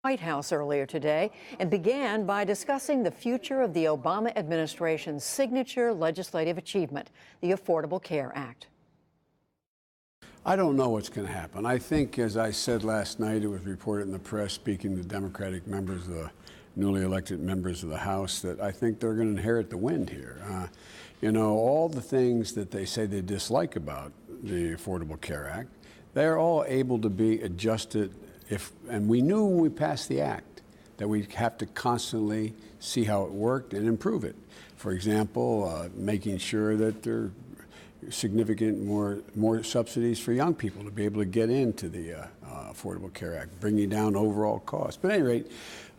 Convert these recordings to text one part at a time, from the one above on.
White House earlier today and began by discussing the future of the Obama administration's signature legislative achievement, the Affordable Care Act. I don't know what's going to happen. I think, as I said last night, it was reported in the press, speaking to Democratic members, the newly elected members of the House, that I think they're going to inherit the wind here. All the things that they say they dislike about the Affordable Care Act, they're all able to be adjusted. And we knew when we passed the act that we'd have to constantly see how it worked and improve it. For example, making sure that there are significant more subsidies for young people to be able to get into the Affordable Care Act, bringing down overall costs. But at any rate,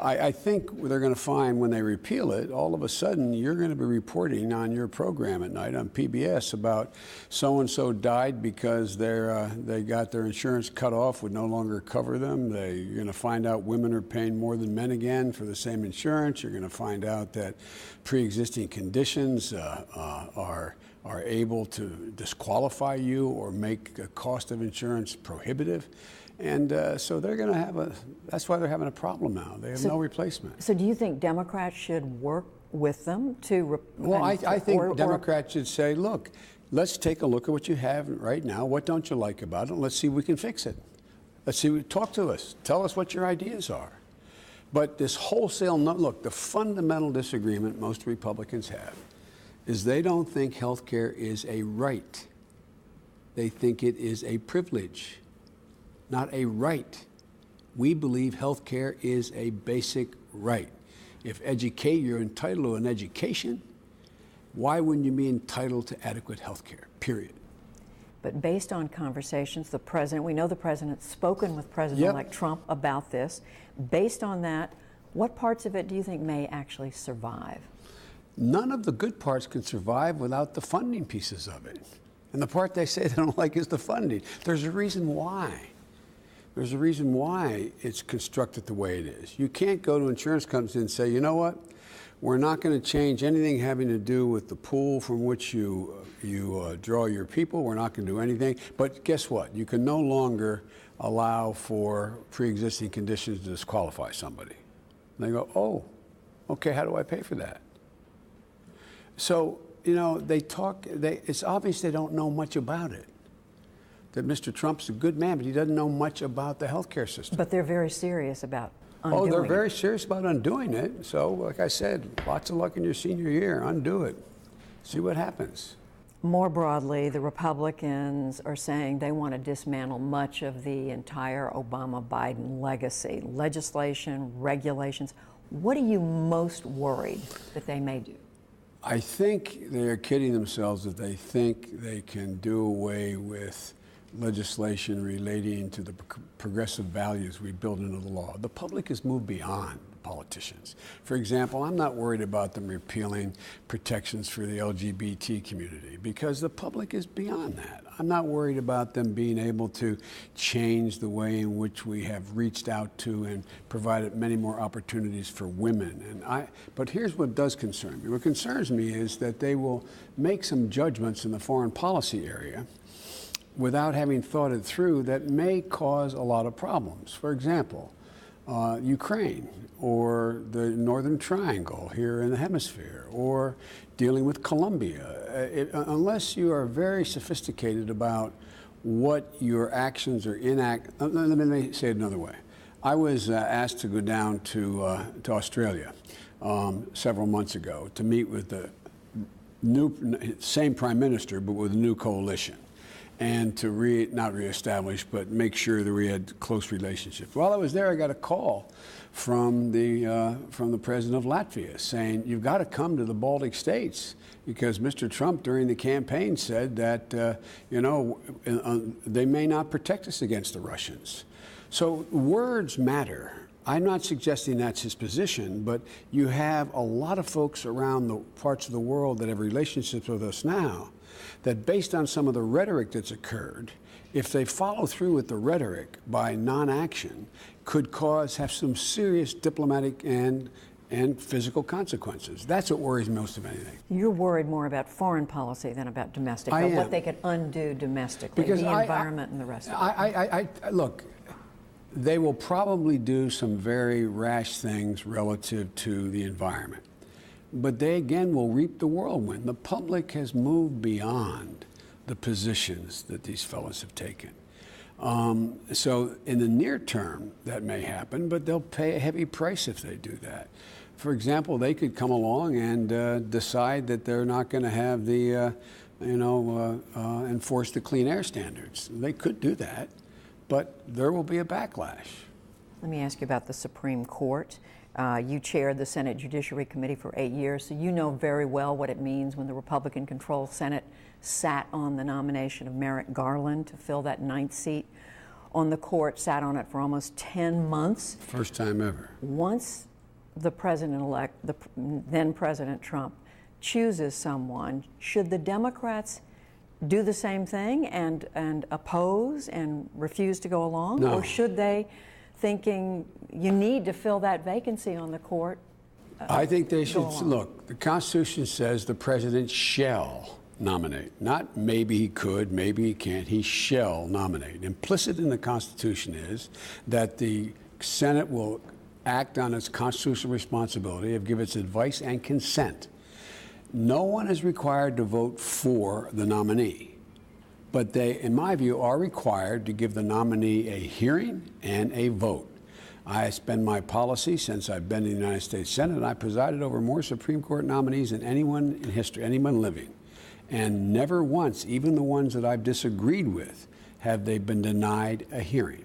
I think they're going to find when they repeal it, all of a sudden you're going to be reporting on your program at night on PBS about so-and-so died because they got their insurance cut off, would no longer cover them. You're going to find out women are paying more than men again for the same insurance. You're going to find out that pre-existing conditions are able to disqualify you or make the cost of insurance prohibitive. And so they're going to that's why they're having a problem now. They have no replacement. So do you think Democrats should work with them to... Well, I think Democrats should say, look, let's take a look at what you have right now. What don't you like about it? Let's see if we can fix it. Talk to us. Tell us what your ideas are. But this wholesale, look, the fundamental disagreement most Republicans have is they don't think health care is a right. They think it is a privilege, not a right. We believe health care is a basic right. If you're entitled to an education, why wouldn't you be entitled to adequate health care, period? But based on conversations, we know the president's spoken with President-elect Trump about this. Based on that, what parts of it do you think may actually survive? None of the good parts can survive without the funding pieces of it. And the part they say they don't like is the funding. There's a reason why. There's a reason why it's constructed the way it is. You can't go to insurance companies and say, you know what, we're not going to change anything having to do with the pool from which you draw your people. We're not going to do anything. But guess what? You can no longer allow for pre-existing conditions to disqualify somebody. And they go, oh, okay, how do I pay for that? So, it's obvious they don't know much about it. That Mr. Trump's a good man, but he doesn't know much about the healthcare system. But they're very serious about undoing it. Oh, they're very serious about undoing it. So, like I said, lots of luck in your senior year. Undo it. See what happens. More broadly, the Republicans are saying they want to dismantle much of the entire Obama-Biden legacy, legislation, regulations. What are you most worried that they may do? I think they're kidding themselves if they think they can do away with legislation relating to the progressive values we build into the law. The public has moved beyond politicians. For example, I'm not worried about them repealing protections for the LGBT community because the public is beyond that. I'm not worried about them being able to change the way in which we have reached out to and provided many more opportunities for women. But here's what does concern me. What concerns me is that they will make some judgments in the foreign policy area without having thought it through that may cause a lot of problems. For example, Ukraine or the Northern Triangle here in the hemisphere or dealing with Colombia. Unless you are very sophisticated about what your actions are let me say it another way. I was asked to go down to Australia several months ago to meet with the same prime minister but with a new coalition, and to not reestablish, but make sure that we had close relationships. While I was there, I got a call from the president of Latvia saying, you've got to come to the Baltic states because Mr. Trump during the campaign said that, they may not protect us against the Russians. So words matter. I'm not suggesting that's his position, but you have a lot of folks around the parts of the world that have relationships with us now that based on some of the rhetoric that's occurred, if they follow through with the rhetoric by non-action, could have some serious diplomatic and physical consequences. That's what worries me most of anything. You're worried more about foreign policy than about domestic, what they could undo domestically, because the environment and the rest of it. Look, They will probably do some very rash things relative to the environment. But they, again, will reap the whirlwind. The public has moved beyond the positions that these fellows have taken. So in the near term, that may happen, but they'll pay a heavy price if they do that. For example, they could come along and decide that they're not going to have the, enforce the clean air standards. They could do that, but there will be a backlash. Let me ask you about the Supreme Court. You chaired the Senate Judiciary Committee for 8 years, so you know very well what it means when the Republican-controlled Senate sat on the nomination of Merrick Garland to fill that 9th seat on the court, sat on it for almost 10 months. First time ever. Once the president-elect, then President Trump, chooses someone, should the Democrats do the same thing and oppose and refuse to go along? No. Or should they, thinking you need to fill that vacancy on the court? I think they should. Look, the Constitution says the president shall nominate. Not maybe he could, maybe he can't. He shall nominate. Implicit in the Constitution is that the Senate will act on its constitutional responsibility of give its advice and consent. No one is required to vote for the nominee, but they, in my view, are required to give the nominee a hearing and a vote. I spend my policy since I've been in the United States Senate, and I presided over more Supreme Court nominees than anyone in history, anyone living. And never once, even the ones that I've disagreed with, have they been denied a hearing.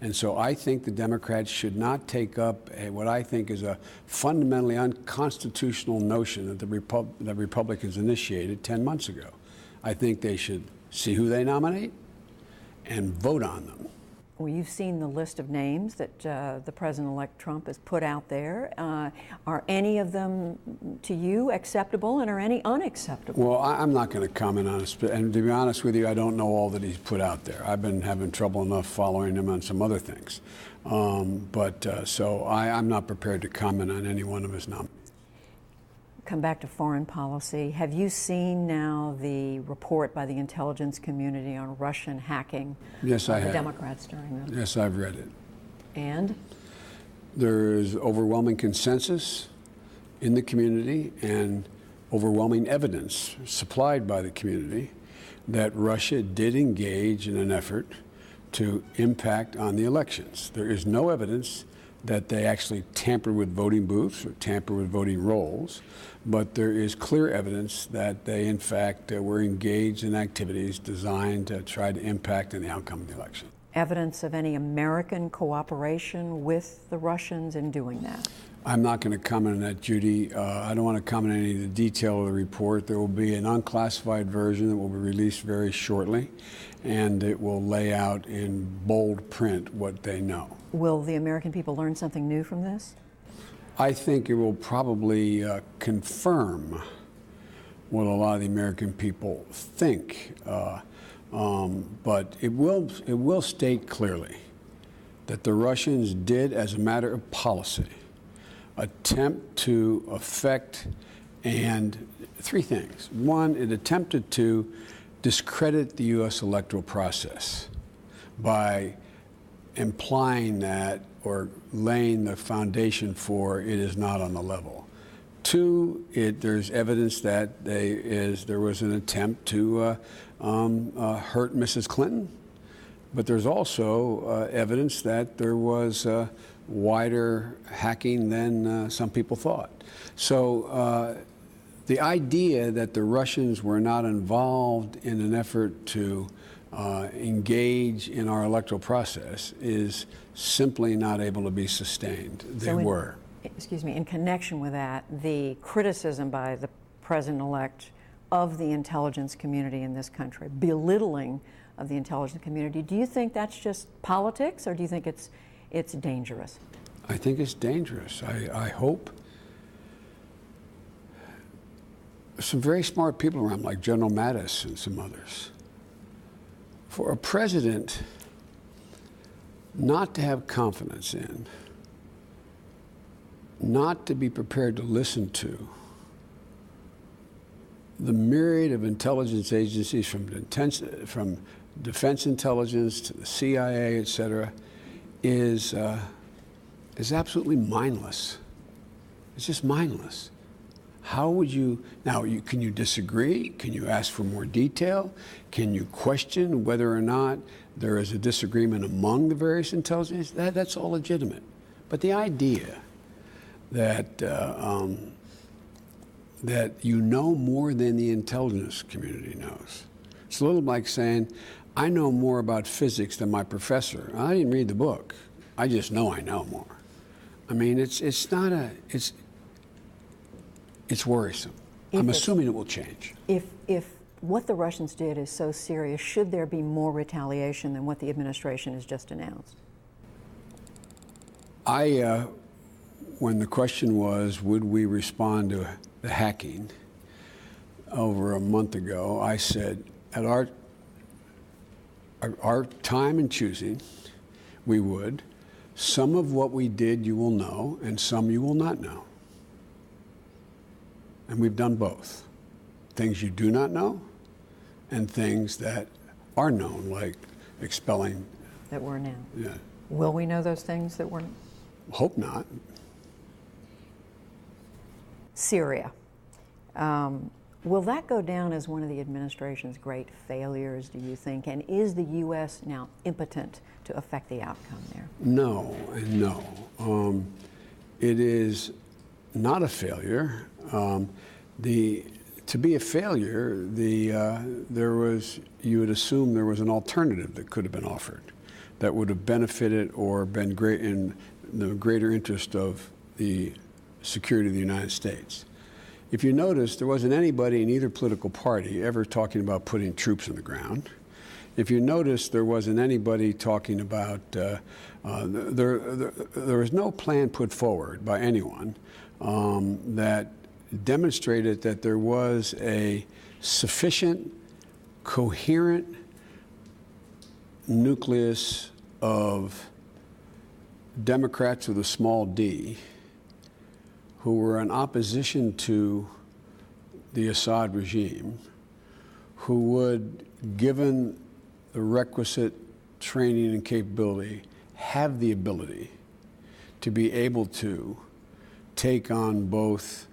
And so I think the Democrats should not take up what I think is a fundamentally unconstitutional notion that the Republicans initiated 10 months ago. I think they should see who they nominate and vote on them. Well, you've seen the list of names that the President-elect Trump has put out there. Are any of them, to you, acceptable, and are any unacceptable? Well, I'm not going to comment on it. And to be honest with you, I don't know all that he's put out there. I've been having trouble enough following him on some other things. So I'm not prepared to comment on any one of his nominees. Come back to foreign policy. Have you seen now the report by the intelligence community on Russian hacking? Yes, I have. The Democrats during them? Yes, I've read it. And? There is overwhelming consensus in the community and overwhelming evidence supplied by the community that Russia did engage in an effort to impact on the elections. There is no evidence that they actually tampered with voting booths or tampered with voting rolls, but there is clear evidence that they, in fact, were engaged in activities designed to try to impact on the outcome of the election. Evidence of any American cooperation with the Russians in doing that? I'm not going to comment on that, Judy. I don't want to comment on any of the detail of the report. There will be an unclassified version that will be released very shortly, and it will lay out in bold print what they know. Will the American people learn something new from this? I think it will probably confirm what a lot of the American people think, but it will state clearly that the Russians did, as a matter of policy, attempt to affect and three things. One, it attempted to discredit the U.S. electoral process by implying that or laying the foundation for it is not on the level. Two, there's evidence that there was an attempt to hurt Mrs. Clinton, but there's also evidence that there was wider hacking than some people thought. So the idea that the Russians were not involved in an effort to engage in our electoral process is simply not able to be sustained. They were. Excuse me, in connection with that, the criticism by the President-elect of the intelligence community in this country, belittling of the intelligence community, do you think that's just politics, or do you think it's dangerous? I think it's dangerous. I hope some very smart people around, like General Mattis and some others. For a president not to have confidence in, not to be prepared to listen to the myriad of intelligence agencies from defense intelligence to the CIA, et cetera, is absolutely mindless. It's just mindless. How would you, now, can you disagree? Can you ask for more detail? Can you question whether or not there is a disagreement among the various intelligence? That's all legitimate. But the idea that, that you know more than the intelligence community knows. It's a little like saying, I know more about physics than my professor. I didn't read the book. I just know I know more. I mean, it's worrisome. I'm assuming it will change. If what the Russians did is so serious, should there be more retaliation than what the administration has just announced? When the question was, would we respond to the hacking over a month ago, I said, at our time and choosing, we would. Some of what we did you will know, and some you will not know. And we've done both. Things you do not know, and things that are known, like expelling. That were now. Yeah. Will we know those things that were? Hope not. Syria. Will that go down as one of the administration's great failures, do you think? And is the U.S. now impotent to affect the outcome there? No, and no. It is not a failure. To be a failure, you would assume there was an alternative that could have been offered that would have benefited or been great in the greater interest of the security of the United States. If you notice, there wasn't anybody in either political party ever talking about putting troops on the ground. If you notice, there wasn't anybody talking about, there was no plan put forward by anyone that demonstrated that there was a sufficient, coherent nucleus of Democrats with a small d who were in opposition to the Assad regime, who would, given the requisite training and capability, have the ability to be able to take on both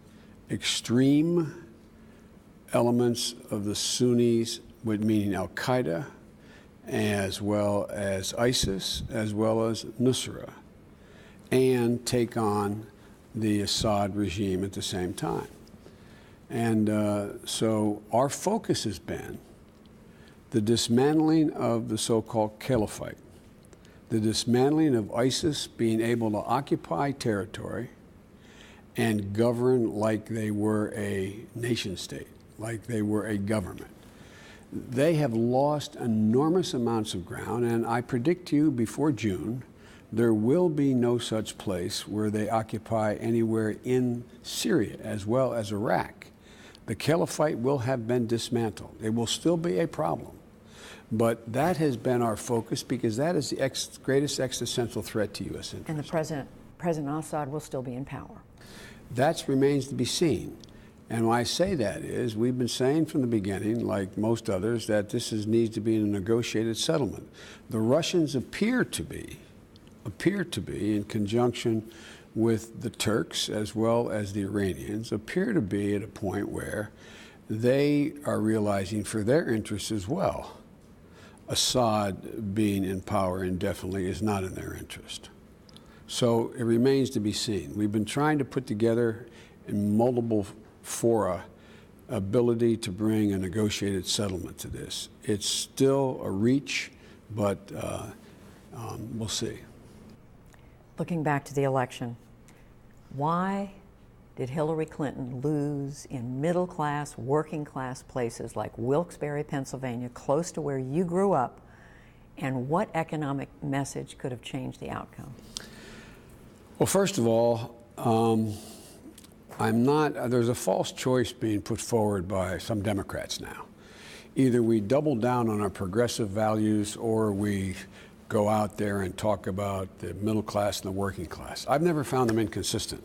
extreme elements of the Sunnis, meaning Al-Qaeda, as well as ISIS, as well as Nusra, and take on the Assad regime at the same time. And so our focus has been the dismantling of the so-called caliphate, the dismantling of ISIS being able to occupy territory and govern like they were a nation state, like they were a government. They have lost enormous amounts of ground, and I predict to you before June, there will be no such place where they occupy anywhere in Syria as well as Iraq. The caliphate will have been dismantled. It will still be a problem. But that has been our focus because that is the greatest existential threat to U.S. interests. And the President Assad will still be in power. That remains to be seen. And why I say that is we've been saying from the beginning, like most others, that this needs to be a negotiated settlement. The Russians appear to be in conjunction with the Turks as well as the Iranians, appear to be at a point where they are realizing for their interests as well, Assad being in power indefinitely is not in their interest. So it remains to be seen. We've been trying to put together in multiple fora ability to bring a negotiated settlement to this. It's still a reach, but we'll see. Looking back to the election, why did Hillary Clinton lose in middle-class, working-class places like Wilkes-Barre, Pennsylvania, close to where you grew up, and what economic message could have changed the outcome? Well, first of all, there's a false choice being put forward by some Democrats now. Either we double down on our progressive values or we go out there and talk about the middle class and the working class. I've never found them inconsistent.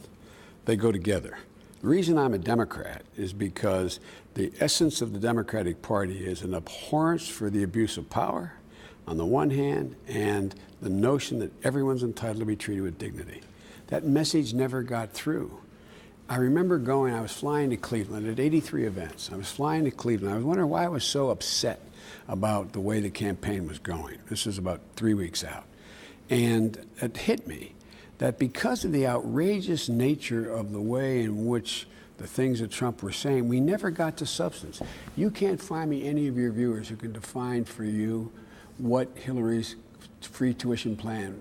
They go together. The reason I'm a Democrat is because the essence of the Democratic Party is an abhorrence for the abuse of power, on the one hand, and the notion that everyone's entitled to be treated with dignity. That message never got through. I remember I was flying to Cleveland at 83 events. I was flying to Cleveland. I was wondering why I was so upset about the way the campaign was going. This was about 3 weeks out. And it hit me that because of the outrageous nature of the way in which the things that Trump were saying, we never got to substance. You can't find me any of your viewers who can define for you what Hillary's free tuition plan,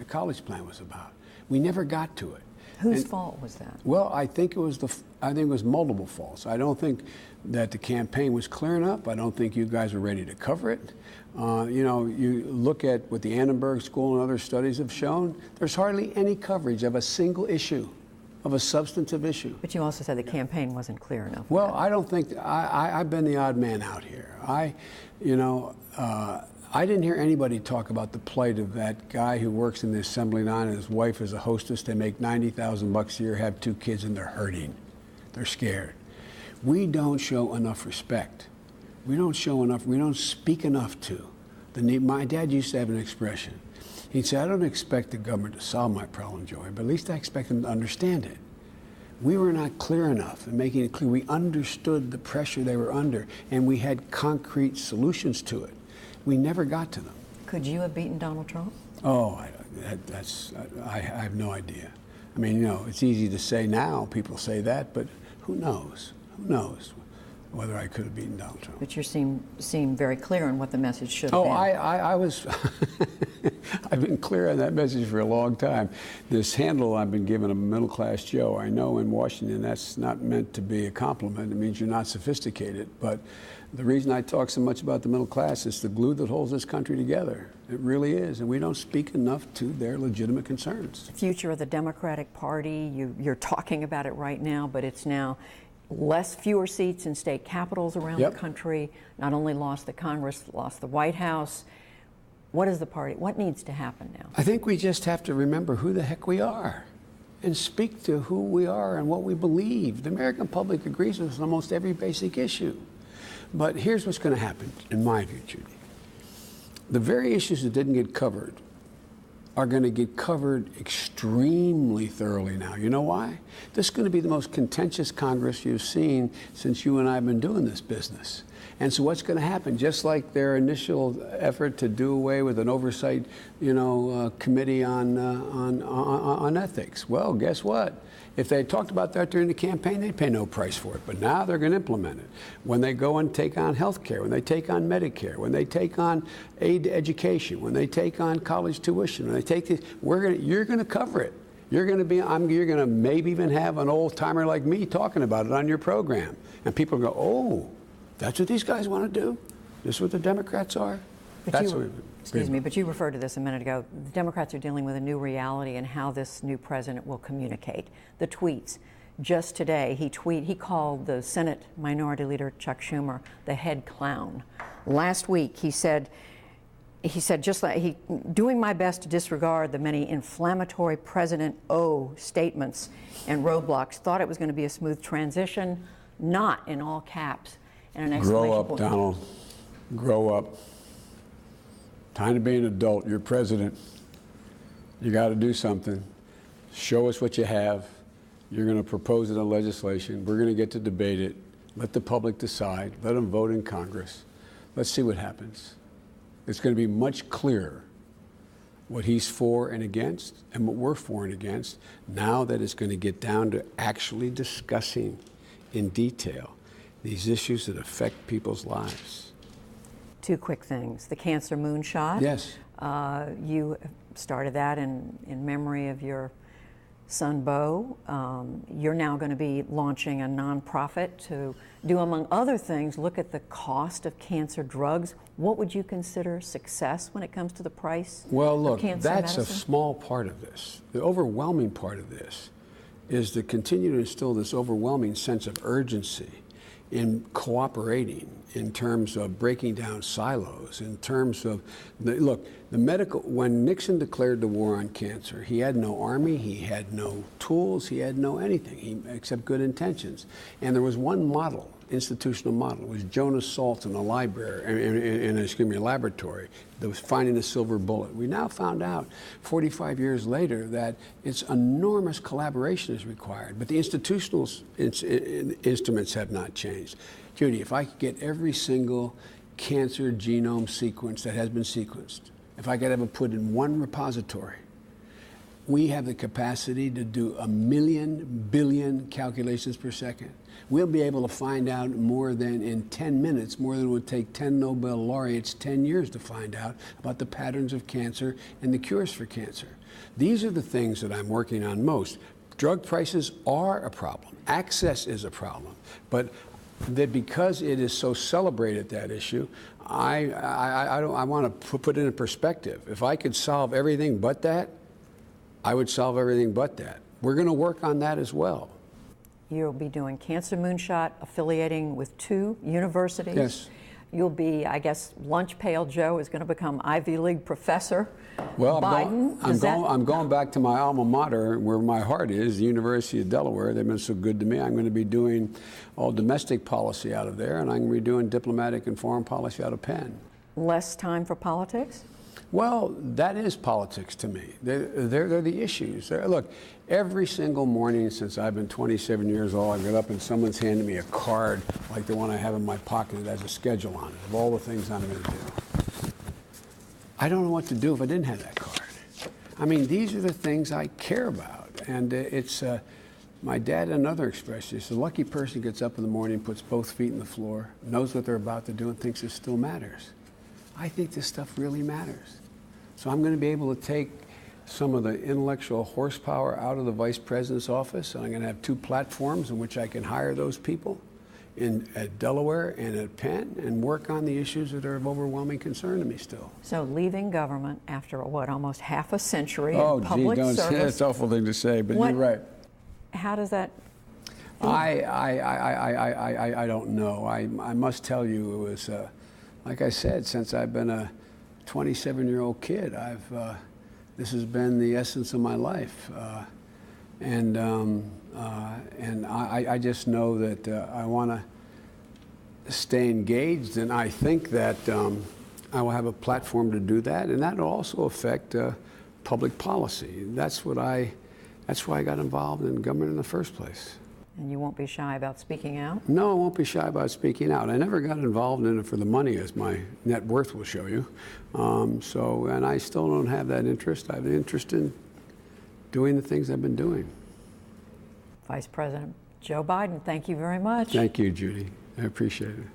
college plan was about. We never got to it. Whose fault was that? Well, I think it was multiple faults. I don't think that the campaign was clear enough. I don't think you guys were ready to cover it. You know, you look at what the Annenberg School and other studies have shown, there's hardly any coverage of a single issue, of a substantive issue. But you also said the campaign wasn't clear enough. Well, I don't think, I've been the odd man out here. I didn't hear anybody talk about the plight of that guy who works in the assembly line and his wife is a hostess. They make $90,000 a year, have 2 kids, and they're hurting. They're scared. We don't show enough respect. We don't speak enough to the need. My dad used to have an expression. He'd say, I don't expect the government to solve my problem, Joey, but at least I expect them to understand it. We were not clear enough in making it clear. We understood the pressure they were under, and we had concrete solutions to it. We never got to them. Could you have beaten Donald Trump? Oh, I have no idea. I mean, you know, it's easy to say now, people say that, but who knows? Who knows whether I could have beaten Donald Trump? But you seem very clear on what the message should have been. I was, I've been clear on that message for a long time. This handle I've been given of middle-class Joe, I know in Washington that's not meant to be a compliment. It means you're not sophisticated, but the reason I talk so much about the middle class is the glue that holds this country together. It really is, and we don't speak enough to their legitimate concerns. The future of the Democratic Party, you're talking about it right now, but it's now fewer seats in state capitals around the country, not only lost the Congress, lost the White House. What is the party? What needs to happen now? I think we just have to remember who the heck we are and speak to who we are and what we believe. The American public agrees with us on almost every basic issue. But here's what's going to happen, in my view, Judy. The very issues that didn't get covered are going to get covered extremely thoroughly now. You know why? This is going to be the most contentious Congress you've seen since you and I have been doing this business. And so what's going to happen? Just like their initial effort to do away with an oversight, committee on ethics. Well, guess what? If they had talked about that during the campaign, they'd pay no price for it. But now they're going to implement it. When they go and take on health care, when they take on Medicare, when they take on aid to education, when they take on college tuition, when they take this, you're going to cover it. You're going to maybe even have an old timer like me talking about it on your program. And people go, oh, that's what these guys want to do? This is what the Democrats are? Excuse me, but you referred to this a minute ago. The Democrats are dealing with a new reality and how this new president will communicate. The tweets. Just today, he called the Senate Minority Leader Chuck Schumer the head clown. Last week, he said just like doing my best to disregard the many inflammatory President O statements and roadblocks. Thought it was going to be a smooth transition, not in all caps. And an exclamation point. Grow up, Donald. Grow up. Time to be an adult. You're president. You got to do something. Show us what you have. You're going to propose it in legislation. We're going to get to debate it. Let the public decide. Let them vote in Congress. Let's see what happens. It's going to be much clearer what he's for and against and what we're for and against now that it's going to get down to actually discussing in detail these issues that affect people's lives. 2 quick things. The cancer moonshot. Yes. You started that in memory of your son, Bo. You're now going to be launching a nonprofit to do, among other things, look at the cost of cancer drugs. What would you consider success when it comes to the price of cancer that's medicine? A small part of this. The overwhelming part of this is to continue to instill this overwhelming sense of urgency in cooperating, in terms of breaking down silos, in terms of, look, When Nixon declared the war on cancer, he had no army, he had no tools, he had no anything except good intentions. And there was one model, institutional model. It was Jonas Salk in a library, in a laboratory that was finding the silver bullet. We now found out 45 years later that it's enormous collaboration is required, but the institutional instruments have not changed. Judy, if I could get every single cancer genome sequence that has been sequenced, if I could have it put in one repository, we have the capacity to do 1,000,000 billion calculations per second. We'll be able to find out more than in 10 minutes, more than it would take 10 Nobel laureates 10 years to find out about the patterns of cancer and the cures for cancer. These are the things that I'm working on most. Drug prices are a problem. Access is a problem. But that because it is so celebrated, that issue, I want to put it in perspective. If I could solve everything but that, I would solve everything but that. We're going to work on that as well. You'll be doing Cancer Moonshot, affiliating with 2 universities. Yes. You'll be, I guess, Lunch Pail Joe is going to become Ivy League professor. Well, Biden, I'm going back to my alma mater, where my heart is, the University of Delaware. They've been so good to me. I'm going to be doing all domestic policy out of there, and I'm going to be doing diplomatic and foreign policy out of Penn. Less time for politics? Well, that is politics to me. They're the issues. Look, every single morning since I've been 27 years old, I get up and someone's handed me a card like the one I have in my pocket that has a schedule on it of all the things I'm going to do. I don't know what to do if I didn't have that card. I mean, these are the things I care about. And it's my dad had another expression. He said, a lucky person gets up in the morning, puts both feet in the floor, knows what they're about to do, and thinks it still matters. I think this stuff really matters. So I'm going to be able to take some of the intellectual horsepower out of the vice president's office, and I'm going to have 2 platforms in which I can hire those people at Delaware and at Penn and work on the issues that are of overwhelming concern to me still. So leaving government after, what, almost half a century in public service? Say that's an awful thing to say, but you're right. How does that feel? I don't know. I must tell you, it was, like I said, since I've been a 27-year-old kid, this has been the essence of my life. And I just know that I want to stay engaged, and I think that I will have a platform to do that, and that will also affect public policy. That's why I got involved in government in the first place. And you won't be shy about speaking out? No, I won't be shy about speaking out. I never got involved in it for the money, as my net worth will show you. And I still don't have that interest. I have an interest in doing the things I've been doing. Vice President Joe Biden, thank you very much. Thank you, Judy. I appreciate it.